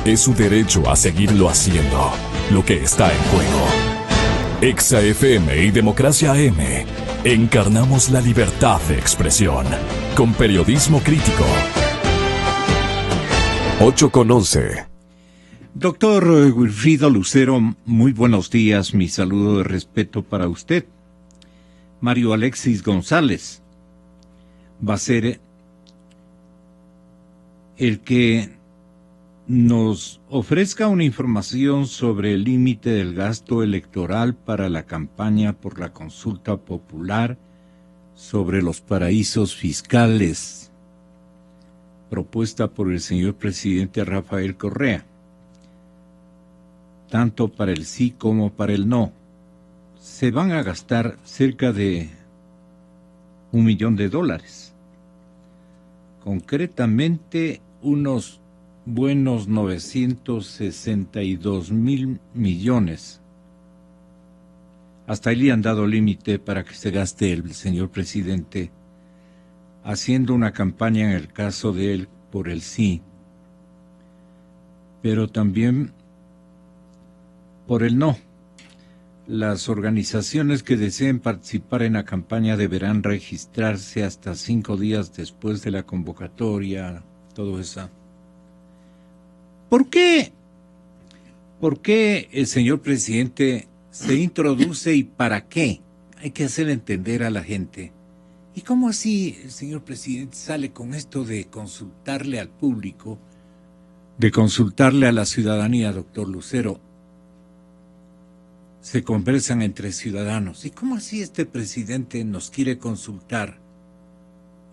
Es su derecho a seguirlo haciendo. Lo que está en juego. Exa FM y Democracia AM. Encarnamos la libertad de expresión. Con periodismo crítico. 8:11. Doctor Wilfrido Lucero, muy buenos días. Mi saludo de respeto para usted. Mario Alexis González va a ser el que nos ofrezca una información sobre el límite del gasto electoral para la campaña por la consulta popular sobre los paraísos fiscales, propuesta por el señor presidente Rafael Correa, tanto para el sí como para el no. Se van a gastar cerca de $1 millón. Concretamente, unos buenos 962,000 millones. Hasta ahí le han dado límite para que se gaste el señor presidente haciendo una campaña en el caso de él por el sí, pero también por el no. Las organizaciones que deseen participar en la campaña deberán registrarse hasta 5 días después de la convocatoria, todo eso. ¿Por qué el señor presidente se introduce y para qué? Hay que hacer entender a la gente. ¿Y cómo así el señor presidente sale con esto de consultarle al público, de consultarle a la ciudadanía, doctor Lucero? Se conversan entre ciudadanos. ¿Y cómo así este presidente nos quiere consultar,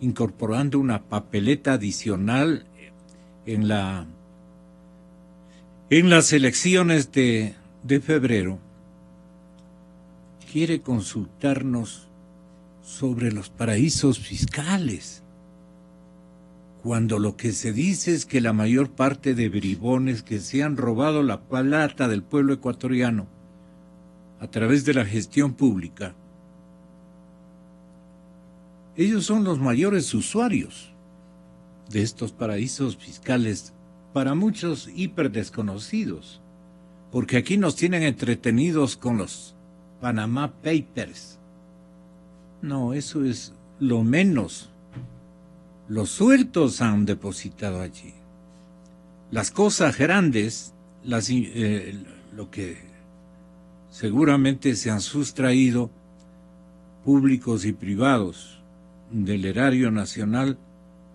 incorporando una papeleta adicional en las elecciones de febrero? Quiere consultarnos sobre los paraísos fiscales, cuando lo que se dice es que la mayor parte de bribones que se han robado la plata del pueblo ecuatoriano a través de la gestión pública, ellos son los mayores usuarios de estos paraísos fiscales, para muchos hiper desconocidos, porque aquí nos tienen entretenidos con los Panama Papers. No, eso es lo menos. Los sueltos han depositado allí. Las cosas grandes, lo que seguramente se han sustraído, públicos y privados, del erario nacional,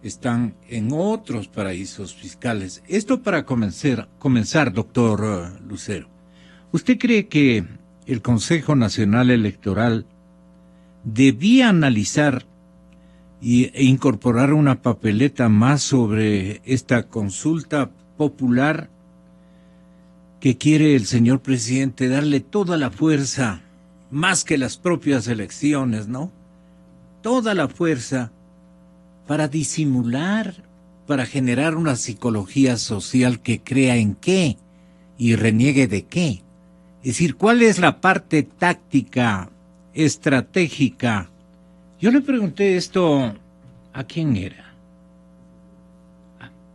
están en otros paraísos fiscales. Esto para comenzar, doctor Lucero. ¿Usted cree que el Consejo Nacional Electoral debía analizar e incorporar una papeleta más sobre esta consulta popular que quiere el señor presidente darle toda la fuerza, más que las propias elecciones, ¿no? Toda la fuerza para disimular, para generar una psicología social que crea en qué y reniegue de qué? Es decir, ¿cuál es la parte táctica, estratégica? Yo le pregunté esto, ¿a quién era?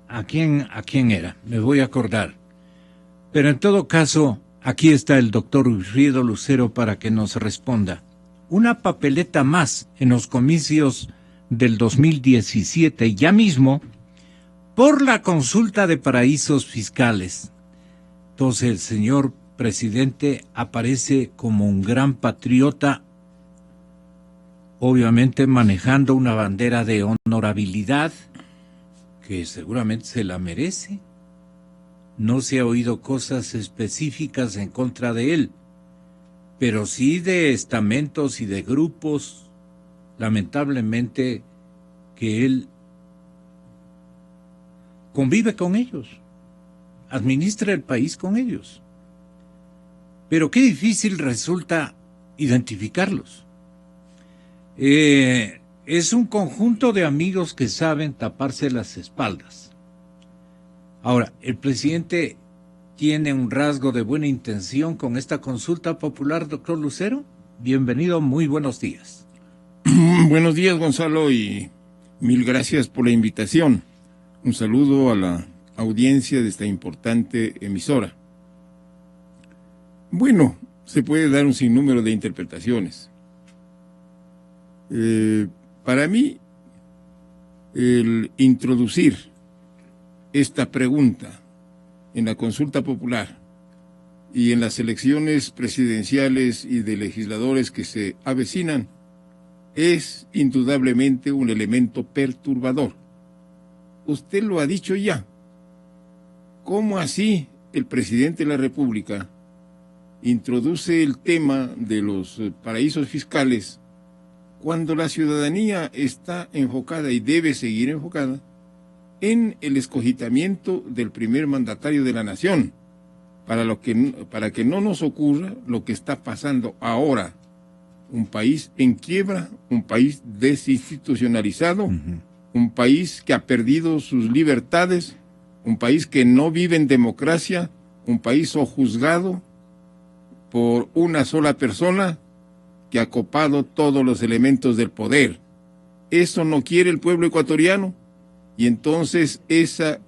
¿A quién era? Me voy a acordar. Pero en todo caso, aquí está el doctor Wilfrido Lucero para que nos responda. Una papeleta más en los comicios del 2017, ya mismo, por la consulta de paraísos fiscales. Entonces el señor presidente aparece como un gran patriota, obviamente manejando una bandera de honorabilidad, que seguramente se la merece. No se ha oído cosas específicas en contra de él, pero sí de estamentos y de grupos, lamentablemente, que él convive con ellos, administra el país con ellos. Pero qué difícil resulta identificarlos. Es un conjunto de amigos que saben taparse las espaldas. Ahora, el presidente tiene un rasgo de buena intención con esta consulta popular, doctor Lucero. Bienvenido, muy buenos días. Buenos días, Gonzalo, y mil gracias por la invitación. Un saludo a la audiencia de esta importante emisora. Bueno, se puede dar un sinnúmero de interpretaciones. Para mí, el introducir esta pregunta en la consulta popular y en las elecciones presidenciales y de legisladores que se avecinan es indudablemente un elemento perturbador. Usted lo ha dicho ya. ¿Cómo así el presidente de la República introduce el tema de los paraísos fiscales cuando la ciudadanía está enfocada y debe seguir enfocada en el escogitamiento del primer mandatario de la nación, para que no nos ocurra lo que está pasando ahora? Un país en quiebra, un país desinstitucionalizado, un país que ha perdido sus libertades, un país que no vive en democracia, un país sojuzgado por una sola persona que ha copado todos los elementos del poder. Eso no quiere el pueblo ecuatoriano, y entonces esas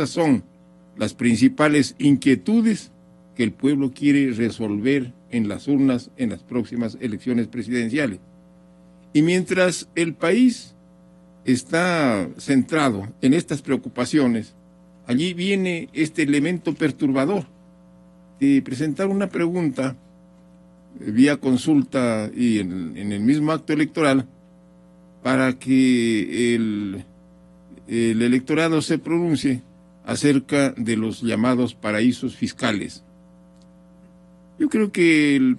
son las principales inquietudes que el pueblo quiere resolver en las urnas en las próximas elecciones presidenciales. Y mientras el país está centrado en estas preocupaciones, allí viene este elemento perturbador de presentar una pregunta vía consulta y en el mismo acto electoral para que el electorado se pronuncie acerca de los llamados paraísos fiscales. Yo creo que el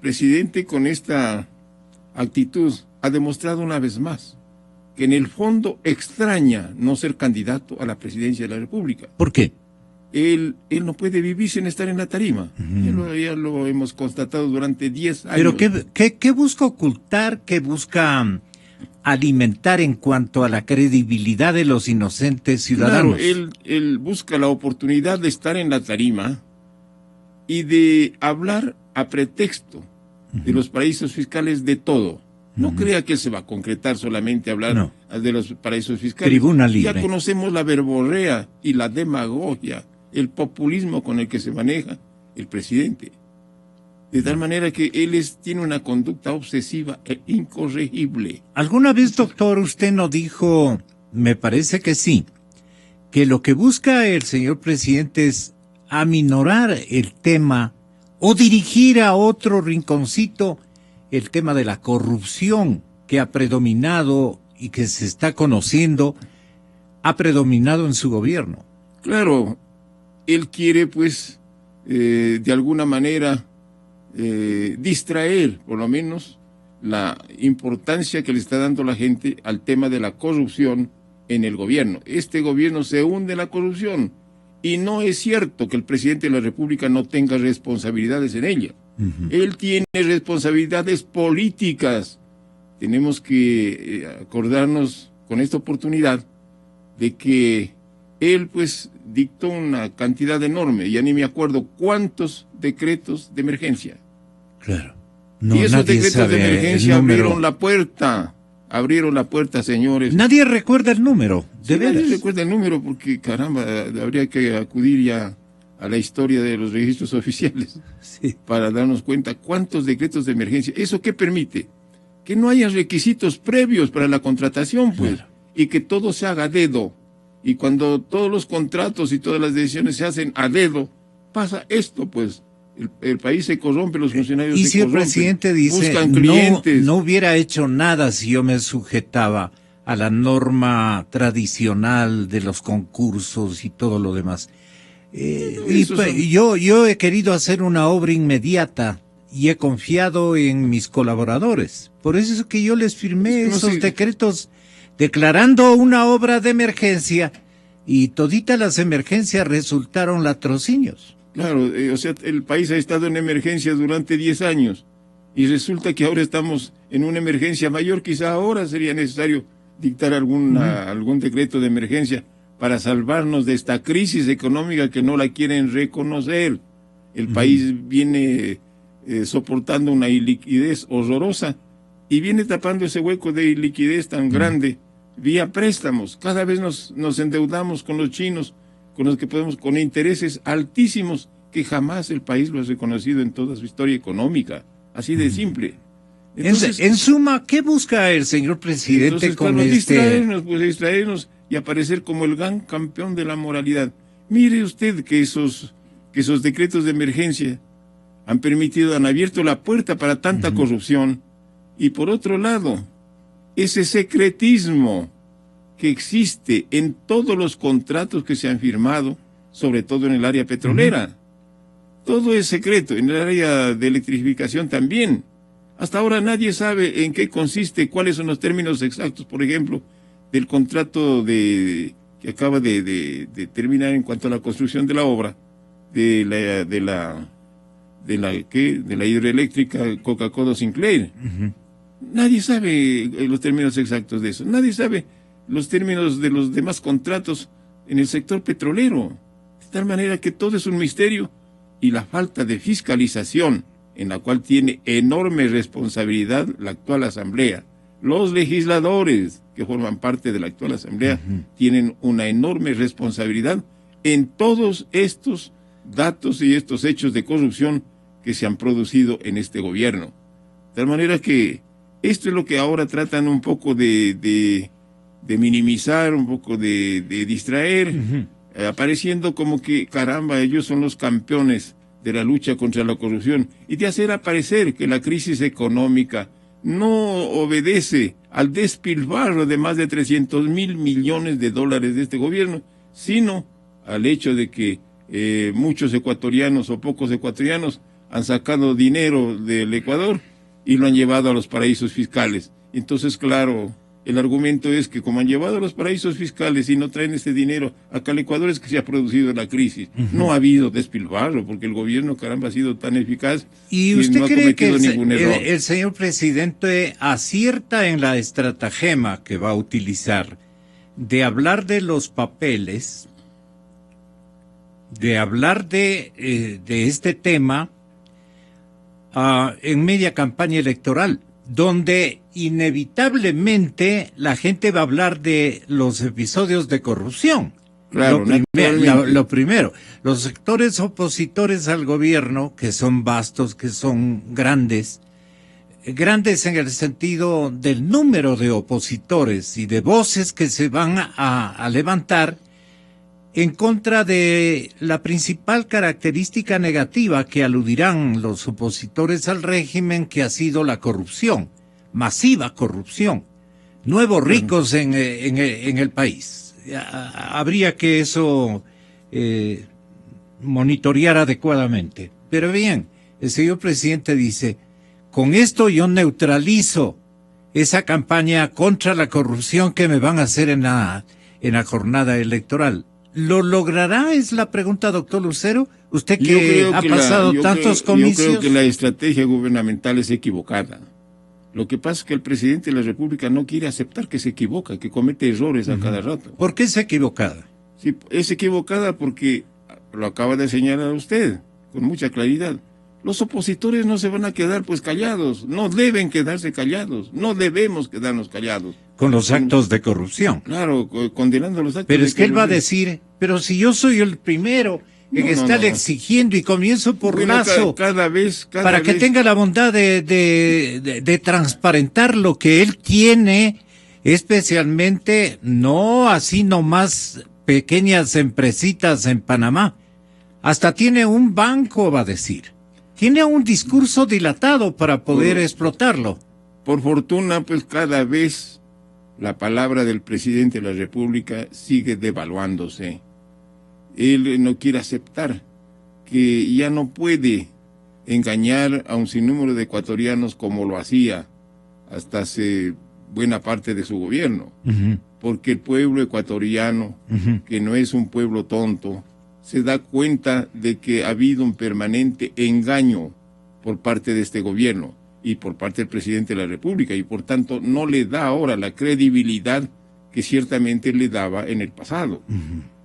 presidente con esta actitud ha demostrado una vez más que en el fondo extraña no ser candidato a la presidencia de la República. ¿Por qué? Él no puede vivir sin estar en la tarima. Ya lo hemos constatado durante 10 años. ¿Pero qué busca ocultar? ¿Qué busca alimentar en cuanto a la credibilidad de los inocentes ciudadanos? Claro, él busca la oportunidad de estar en la tarima y de hablar a pretexto de los paraísos fiscales de todo. No crea que se va a concretar solamente hablar de los paraísos fiscales. Tribuna libre. Ya conocemos la verborrea y la demagogia, el populismo con el que se maneja el presidente. De tal manera que él tiene una conducta obsesiva e incorregible. ¿Alguna vez, doctor, usted no dijo, me parece que sí, que lo que busca el señor presidente es aminorar el tema o dirigir a otro rinconcito el tema de la corrupción que ha predominado y que se está conociendo, ha predominado en su gobierno? Claro, él quiere pues de alguna manera distraer por lo menos la importancia que le está dando la gente al tema de la corrupción en el gobierno. Este gobierno se hunde en la corrupción y no es cierto que el presidente de la República no tenga responsabilidades en ella. Él tiene responsabilidades políticas. Tenemos que acordarnos con esta oportunidad de que él pues dictó una cantidad enorme, ya ni me acuerdo cuántos decretos de emergencia. Claro. Y esos decretos de emergencia abrieron la puerta, señores. Nadie recuerda el número, de veras. Nadie recuerda el número porque, caramba, habría que acudir ya a la historia de los registros oficiales para darnos cuenta cuántos decretos de emergencia. ¿Eso qué permite? Que no haya requisitos previos para la contratación, pues, y que todo se haga a dedo. Y cuando todos los contratos y todas las decisiones se hacen a dedo, pasa esto, pues. El país se corrompe, los funcionarios y se si corrompen, el presidente dice, buscan clientes. No hubiera hecho nada si yo me sujetaba a la norma tradicional de los concursos y todo lo demás. Yo he querido hacer una obra inmediata y he confiado en mis colaboradores. Por eso es que yo les firmé esos decretos declarando una obra de emergencia y toditas las emergencias resultaron latrocinios. Claro, o sea, el país ha estado en emergencia durante 10 años y resulta que ahora estamos en una emergencia mayor. Quizá ahora sería necesario dictar algún decreto de emergencia para salvarnos de esta crisis económica que no la quieren reconocer. El país viene soportando una iliquidez horrorosa y viene tapando ese hueco de liquidez tan grande vía préstamos. Cada vez nos endeudamos con los chinos con los que podemos, con intereses altísimos que jamás el país lo ha reconocido en toda su historia económica, así de simple. Entonces, en suma, ¿qué busca el señor presidente con distraernos y aparecer como el gran campeón de la moralidad? Mire usted que esos decretos de emergencia han abierto la puerta para tanta corrupción, y por otro lado, ese secretismo que existe en todos los contratos que se han firmado, sobre todo en el área petrolera. Todo es secreto, en el área de electrificación también. Hasta ahora nadie sabe en qué consiste, cuáles son los términos exactos, por ejemplo, del contrato que acaba de terminar en cuanto a la construcción de la obra, de la hidroeléctrica Coca-Cola Sinclair. Nadie sabe los términos exactos de eso. Nadie sabe los términos de los demás contratos en el sector petrolero. De tal manera que todo es un misterio, y la falta de fiscalización, en la cual tiene enorme responsabilidad la actual Asamblea. Los legisladores que forman parte de la actual Asamblea tienen una enorme responsabilidad en todos estos datos y estos hechos de corrupción que se han producido en este gobierno. De tal manera que esto es lo que ahora tratan un poco de minimizar, un poco de distraer, apareciendo como que, caramba, ellos son los campeones de la lucha contra la corrupción, y de hacer aparecer que la crisis económica no obedece al despilfarro de más de 300.000 millones de dólares de este gobierno, sino al hecho de que muchos ecuatorianos o pocos ecuatorianos han sacado dinero del Ecuador y lo han llevado a los paraísos fiscales. Entonces, claro, el argumento es que como han llevado a los paraísos fiscales y no traen ese dinero acá al Ecuador, es que se ha producido la crisis. No ha habido despilfarro, porque el gobierno, caramba, ha sido tan eficaz y usted no ha cree que cometido ningún error. El señor presidente acierta en la estratagema que va a utilizar de hablar de los papeles, de hablar de este tema en media campaña electoral, donde inevitablemente la gente va a hablar de los episodios de corrupción. Claro, lo primero, los sectores opositores al gobierno, que son vastos, que son grandes en el sentido del número de opositores y de voces que se van a levantar en contra de la principal característica negativa que aludirán los opositores al régimen, que ha sido la corrupción, masiva corrupción, nuevos ricos en el país. Habría que eso monitorear adecuadamente. Pero bien, el señor presidente dice, con esto yo neutralizo esa campaña contra la corrupción que me van a hacer en la jornada electoral. ¿Lo logrará? Es la pregunta, doctor Lucero. Usted que ha pasado tantos comicios. Yo creo que la estrategia gubernamental es equivocada. Lo que pasa es que el presidente de la República no quiere aceptar que se equivoca, que comete errores a cada rato. ¿Por qué es equivocada? Sí, es equivocada porque lo acaba de señalar usted con mucha claridad. Los opositores no se van a quedar pues callados, no deben quedarse callados, no debemos quedarnos callados. Con los actos de corrupción. Claro, condenando los actos de corrupción. Pero es que él va a decir, pero si yo soy el primero que está exigiendo y comienzo por Lazo, cada vez, que tenga la bondad de transparentar lo que él tiene, especialmente, no así nomás pequeñas empresitas en Panamá, hasta tiene un banco, va a decir. Tiene un discurso dilatado para poder explotarlo. Por fortuna, pues cada vez la palabra del presidente de la República sigue devaluándose. Él no quiere aceptar que ya no puede engañar a un sinnúmero de ecuatorianos como lo hacía hasta hace buena parte de su gobierno. Porque el pueblo ecuatoriano, que no es un pueblo tonto, se da cuenta de que ha habido un permanente engaño por parte de este gobierno y por parte del presidente de la República, y por tanto no le da ahora la credibilidad que ciertamente le daba en el pasado.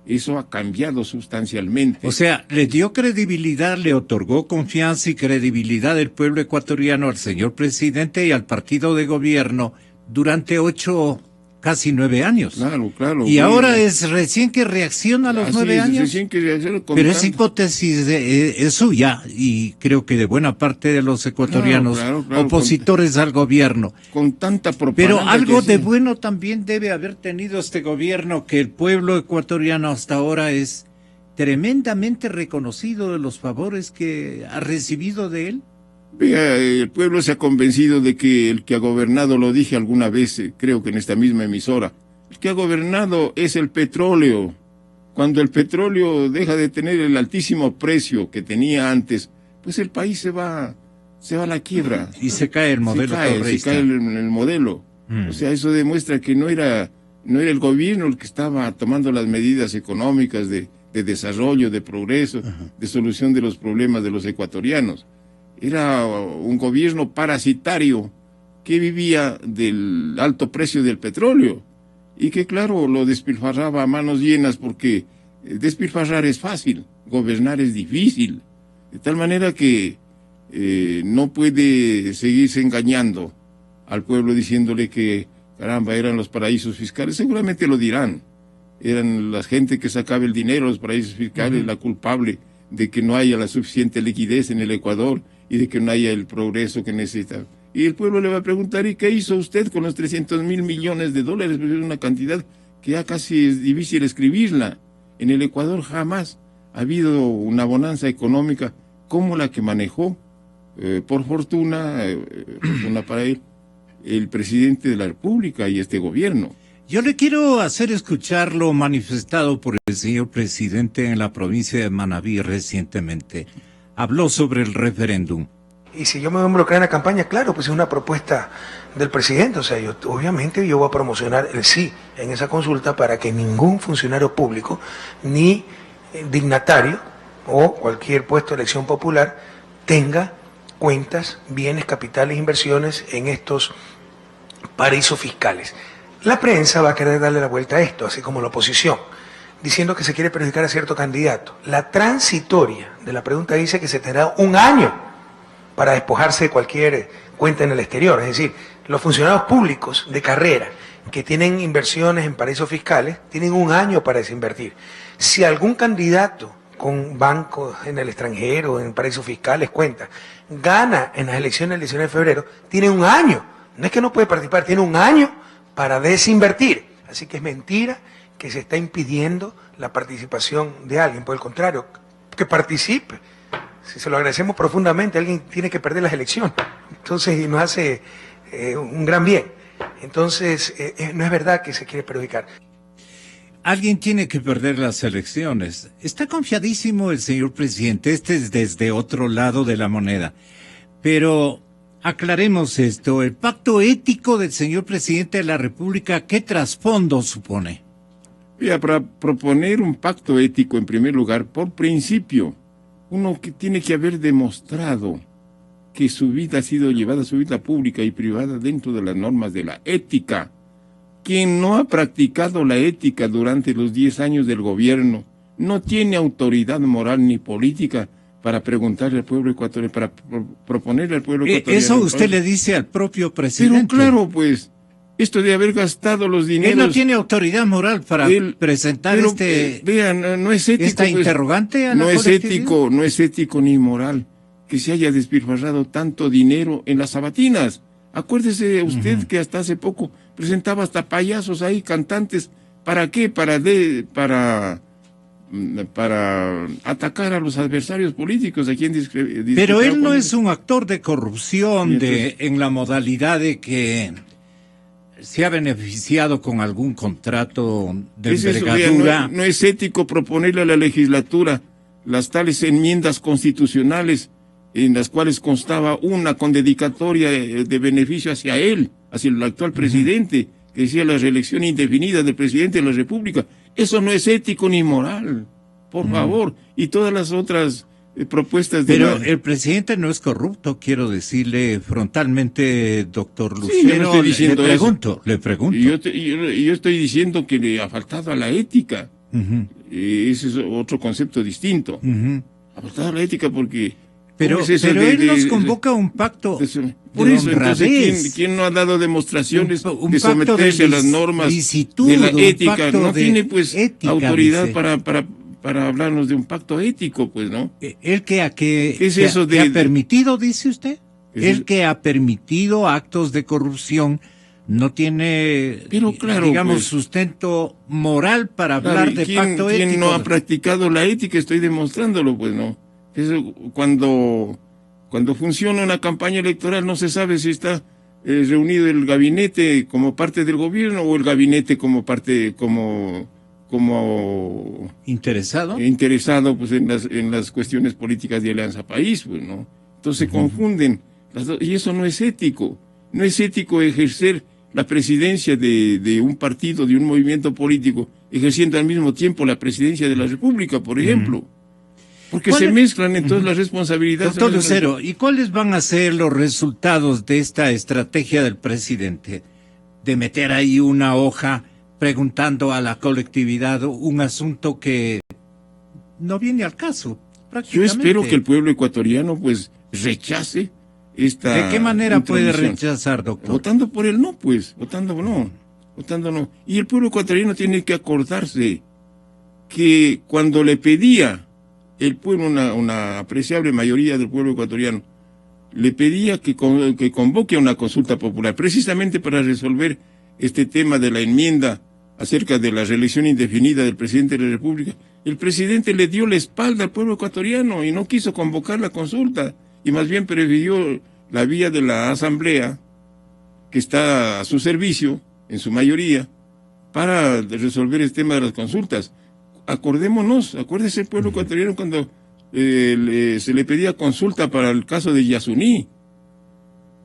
Eso ha cambiado sustancialmente. O sea, le dio credibilidad, le otorgó confianza y credibilidad del pueblo ecuatoriano al señor presidente y al partido de gobierno durante 8 casi 9 años. Claro. Y ahora es recién que reacciona a los 9 años. Recién que reacciona Pero esa hipótesis es suya y creo que de buena parte de los ecuatorianos claro, opositores al gobierno. Con tanta propaganda. Pero algo de bueno también debe haber tenido este gobierno, que el pueblo ecuatoriano hasta ahora es tremendamente reconocido de los favores que ha recibido de él. Vea, el pueblo se ha convencido de que el que ha gobernado, lo dije alguna vez, creo que en esta misma emisora, el que ha gobernado es el petróleo. Cuando el petróleo deja de tener el altísimo precio que tenía antes, pues el país se va a la quiebra. Y se cae el modelo se cae el modelo. O sea, eso demuestra que no era el gobierno el que estaba tomando las medidas económicas de desarrollo, de progreso, de solución de los problemas de los ecuatorianos. Era un gobierno parasitario que vivía del alto precio del petróleo y que, claro, lo despilfarraba a manos llenas, porque despilfarrar es fácil, gobernar es difícil. De tal manera que no puede seguirse engañando al pueblo diciéndole que, caramba, eran los paraísos fiscales. Seguramente lo dirán. Eran la gente que sacaba el dinero, los paraísos fiscales, la culpable de que no haya la suficiente liquidez en el Ecuador y de que no haya el progreso que necesita. Y el pueblo le va a preguntar, ¿y qué hizo usted con los 300.000 millones de dólares? Pues es una cantidad que ya casi es difícil escribirla. En el Ecuador jamás ha habido una bonanza económica como la que manejó, por fortuna para él, el presidente de la República y este gobierno. Yo le quiero hacer escuchar lo manifestado por el señor presidente en la provincia de Manabí recientemente. Habló sobre el referéndum. Y si yo me voy a involucrar en la campaña, claro, pues es una propuesta del presidente. O sea, obviamente yo voy a promocionar el sí en esa consulta para que ningún funcionario público, ni dignatario o cualquier puesto de elección popular tenga cuentas, bienes, capitales, inversiones en estos paraísos fiscales. La prensa va a querer darle la vuelta a esto, así como la oposición, diciendo que se quiere perjudicar a cierto candidato. La transitoria de la pregunta dice que se tendrá 1 año para despojarse de cualquier cuenta en el exterior. Es decir, los funcionarios públicos de carrera que tienen inversiones en paraísos fiscales tienen 1 año para desinvertir. Si algún candidato con bancos en el extranjero, en paraísos fiscales, cuenta, gana en las elecciones del 19 de febrero, tiene 1 año. No es que no puede participar, tiene 1 año para desinvertir. Así que es mentira que se está impidiendo la participación de alguien. Por el contrario, que participe. Si se lo agradecemos profundamente, alguien tiene que perder las elecciones. Entonces, y nos hace un gran bien. Entonces, no es verdad que se quiere perjudicar. Alguien tiene que perder las elecciones. Está confiadísimo el señor presidente. Este es desde otro lado de la moneda. Pero aclaremos esto. El pacto ético del señor presidente de la República, ¿qué trasfondo supone? Mira, para proponer un pacto ético, en primer lugar, por principio, uno que tiene que haber demostrado que su vida ha sido llevada, su vida pública y privada, dentro de las normas de la ética. Quien no ha practicado la ética durante los 10 años del gobierno no tiene autoridad moral ni política para preguntarle al pueblo ecuatoriano, para proponerle al pueblo ecuatoriano. Eso usted le dice al propio presidente. Pero claro, pues, esto de haber gastado los dineros... Él no tiene autoridad moral para presentar vean, no es ético, esta interrogante a la colectividad. No es ético ni moral que se haya despilfarrado tanto dinero en las sabatinas. Acuérdese usted que hasta hace poco presentaba hasta payasos ahí, cantantes. ¿Para qué? Para atacar a los adversarios políticos, a quien Pero él no es un actor de corrupción en la modalidad de que se ha beneficiado con algún contrato de envergadura. No es ético proponerle a la legislatura las tales enmiendas constitucionales en las cuales constaba una con dedicatoria de beneficio hacia él, hacia el actual presidente, que decía la reelección indefinida del presidente de la República. Eso no es ético ni moral, por favor. Y todas las otras propuestas de... Pero el presidente no es corrupto, quiero decirle frontalmente, doctor Lucero. Sí, yo no estoy diciendo le pregunto. Y yo estoy diciendo que le ha faltado a la ética. Ese es otro concepto distinto. Ha faltado a la ética porque... Pero él nos convoca a un pacto por eso, entonces, ¿quién no ha dado demostraciones de someterse a las normas de la ética? No tiene, pues, ética, autoridad para hablarnos de un pacto ético, pues, ¿no? ¿El que ha permitido, dice usted? El que ha permitido actos de corrupción no tiene, digamos, pues, sustento moral para hablar de pacto ético. ¿Quién no ha practicado la ética? Estoy demostrándolo, pues, ¿no? Eso, cuando funciona una campaña electoral no se sabe si está reunido el gabinete como parte del gobierno o el gabinete como parte, como interesado pues en las cuestiones políticas de Alianza País, pues, ¿no? Entonces se confunden las dos, y eso no es ético. No es ético ejercer la presidencia de un partido, de un movimiento político, ejerciendo al mismo tiempo la presidencia de la República, por ejemplo. Porque se mezclan entonces las responsabilidades. Doctor Lucero, ¿y cuáles van a ser los resultados de esta estrategia del presidente? De meter ahí una hoja preguntando a la colectividad un asunto que no viene al caso, prácticamente. Yo espero que el pueblo ecuatoriano pues rechace esta ¿De qué manera puede rechazar, doctor? Votando por el no, pues, votando no. Y el pueblo ecuatoriano tiene que acordarse que cuando le pedía el pueblo, una apreciable mayoría del pueblo ecuatoriano, le pedía que convoque a una consulta popular, precisamente para resolver este tema de la enmienda acerca de la reelección indefinida del presidente de la República. El presidente le dio la espalda al pueblo ecuatoriano y no quiso convocar la consulta, y más bien prefirió la vía de la asamblea, que está a su servicio, en su mayoría, para resolver el tema de las consultas. Acuérdese el pueblo ecuatoriano cuando se le pedía consulta para el caso de Yasuní.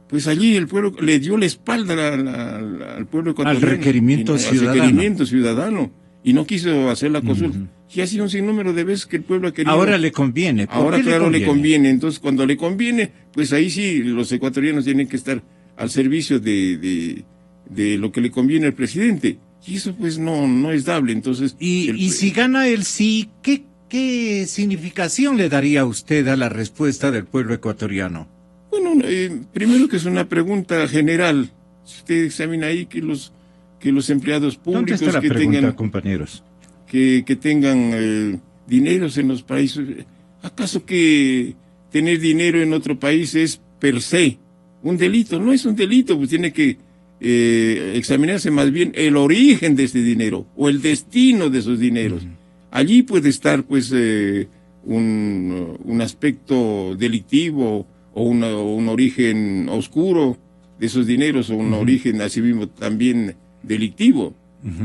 Pues allí el pueblo le dio la espalda al pueblo ecuatoriano. Al requerimiento ciudadano. Y no quiso hacer la consulta. Y ha sido un sinnúmero de veces que el pueblo ha querido. Ahora le conviene. Ahora, claro, le conviene. Entonces, cuando le conviene, pues ahí sí los ecuatorianos tienen que estar al servicio de lo que le conviene al presidente. Y eso pues no es dable. Entonces, y si gana el sí, ¿qué significación le daría usted a la respuesta del pueblo ecuatoriano? Bueno, primero que es una pregunta general. Si usted examina ahí que los empleados públicos ¿Dónde está la pregunta, compañeros? Que tengan dineros en los países. ¿Acaso que tener dinero en otro país es per se un delito? No es un delito, pues tiene que examinarse más bien el origen de ese dinero o el destino de esos dineros. Allí puede estar pues un aspecto delictivo o un origen oscuro de esos dineros, o un origen así mismo también delictivo.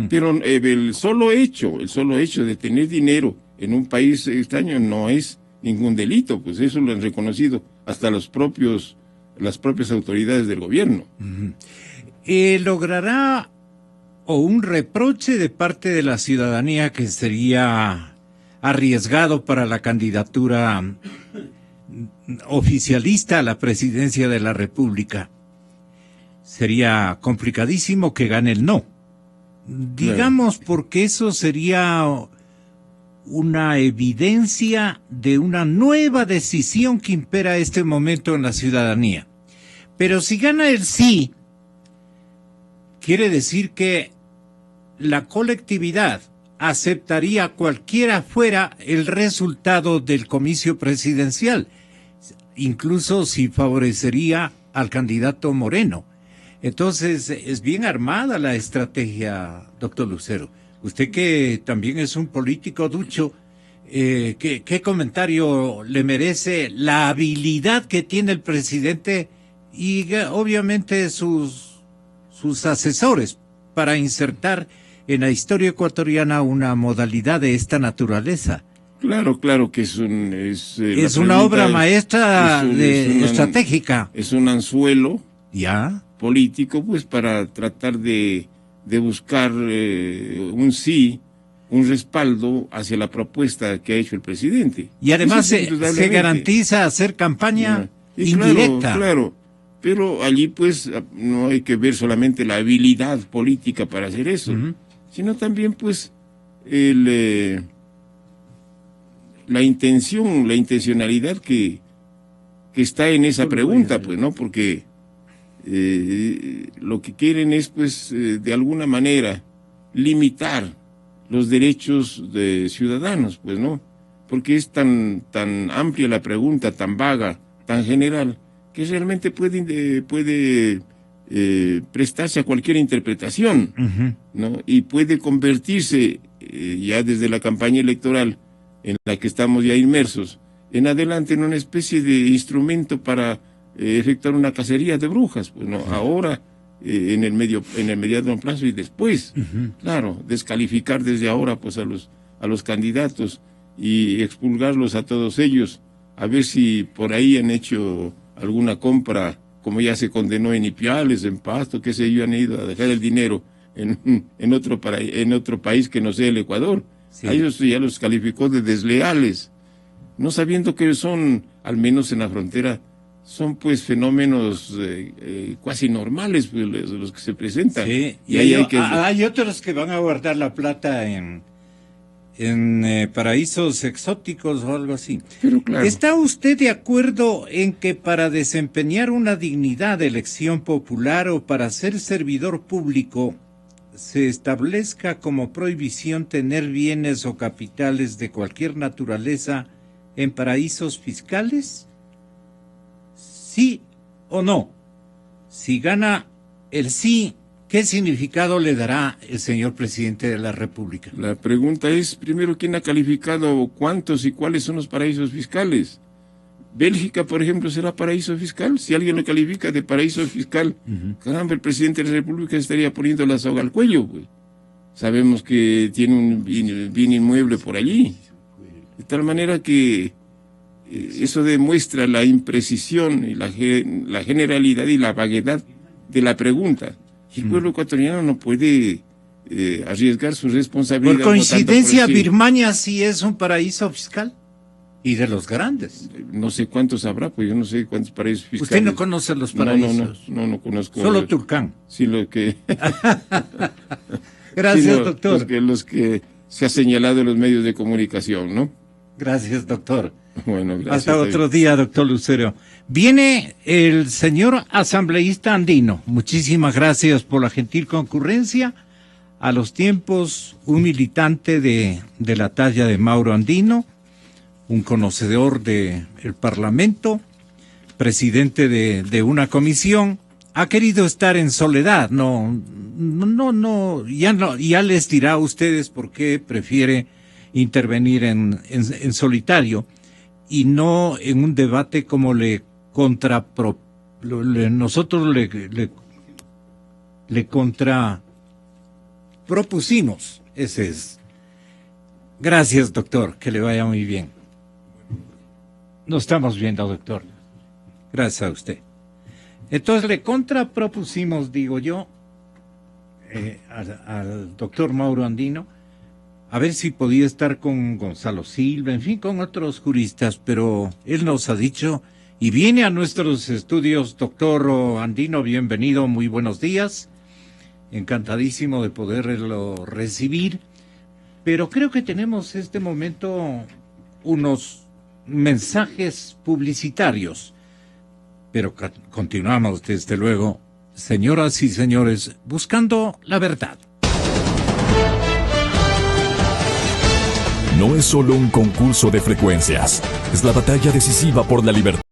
Pero el solo hecho de tener dinero en un país extraño no es ningún delito, pues eso lo han reconocido hasta las propias autoridades del gobierno. ¿Logrará un reproche de parte de la ciudadanía que sería arriesgado para la candidatura oficialista a la presidencia de la República? Sería complicadísimo que gane el no. Digamos, porque eso sería una evidencia de una nueva decisión que impera este momento en la ciudadanía. Pero si gana el sí, quiere decir que la colectividad aceptaría cualquiera fuera el resultado del comicio presidencial, incluso si favorecería al candidato Moreno. Entonces, es bien armada la estrategia, doctor Lucero. Usted que también es un político ducho, ¿qué comentario le merece la habilidad que tiene el presidente y obviamente sus asesores para insertar en la historia ecuatoriana una modalidad de esta naturaleza? Claro que es una obra maestra estratégica. Es un anzuelo ¿ya? político, pues, para tratar de buscar un respaldo hacia la propuesta que ha hecho el presidente. Y además se garantiza hacer campaña indirecta. Claro, pero allí pues no hay que ver solamente la habilidad política para hacer eso, sino también pues la intencionalidad que que está en esa pregunta, pues, ¿no? Porque lo que quieren es, pues, de alguna manera, limitar los derechos de ciudadanos, pues, ¿no? Porque es tan amplia la pregunta, tan vaga, tan general, que realmente puede prestarse a cualquier interpretación, ¿no? Y puede convertirse, ya desde la campaña electoral en la que estamos ya inmersos, en adelante en una especie de instrumento para efectuar una cacería de brujas, pues, ¿no? Ahora, en el mediano plazo y después, claro, descalificar desde ahora, pues, a los candidatos y expulgarlos a todos ellos, a ver si por ahí han hecho alguna compra, como ya se condenó en Ipiales, en Pasto, qué sé yo, han ido a dejar el dinero en otro país que no sea el Ecuador. Sí. A ellos ya los calificó de desleales, no sabiendo que son, al menos en la frontera, son pues fenómenos cuasi normales, pues, los que se presentan. Sí, y hay otros que van a guardar la plata en paraísos exóticos o algo así. Pero claro. ¿Está usted de acuerdo en que para desempeñar una dignidad de elección popular o para ser servidor público se establezca como prohibición tener bienes o capitales de cualquier naturaleza en paraísos fiscales? ¿Sí o no? Si gana el sí, ¿qué significado le dará el señor presidente de la República? La pregunta es, primero, ¿quién ha calificado cuántos y cuáles son los paraísos fiscales? Bélgica, por ejemplo, ¿será paraíso fiscal? Si alguien lo califica de paraíso fiscal, caramba, el presidente de la República estaría poniendo la soga al cuello, pues. Sabemos que tiene un bien inmueble por allí. De tal manera que eso demuestra la imprecisión y la generalidad y la vaguedad de la pregunta. El pueblo ecuatoriano no puede arriesgar su responsabilidad. Por coincidencia, Birmania sí es un paraíso fiscal. Y de los grandes. No sé cuántos habrá, pues yo no sé cuántos paraísos fiscales. ¿Usted no conoce los paraísos? No conozco. Solo Turcán. Sí, lo que... Gracias, sí, doctor. Los que se ha señalado en los medios de comunicación, ¿no? Gracias, doctor. Bueno, gracias. Hasta otro día, doctor Lucero. Viene el señor asambleísta andino. Muchísimas gracias por la gentil concurrencia. A los tiempos, un militante de la talla de Mauro Andino, un conocedor del Parlamento, presidente de una comisión, ha querido estar en soledad. Ya les dirá a ustedes por qué prefiere intervenir en solitario y no en un debate como nosotros le contrapropusimos. Ese es. Gracias, doctor, que le vaya muy bien. Nos estamos viendo, doctor. Gracias a usted. Entonces le contrapropusimos, digo yo, al doctor Mauro Andino, a ver si podía estar con Gonzalo Silva, en fin, con otros juristas, pero él nos ha dicho, y viene a nuestros estudios, doctor Andino, bienvenido, muy buenos días, encantadísimo de poderlo recibir, pero creo que tenemos en este momento unos mensajes publicitarios, pero continuamos desde luego, señoras y señores, buscando la verdad. No es solo un concurso de frecuencias, es la batalla decisiva por la libertad.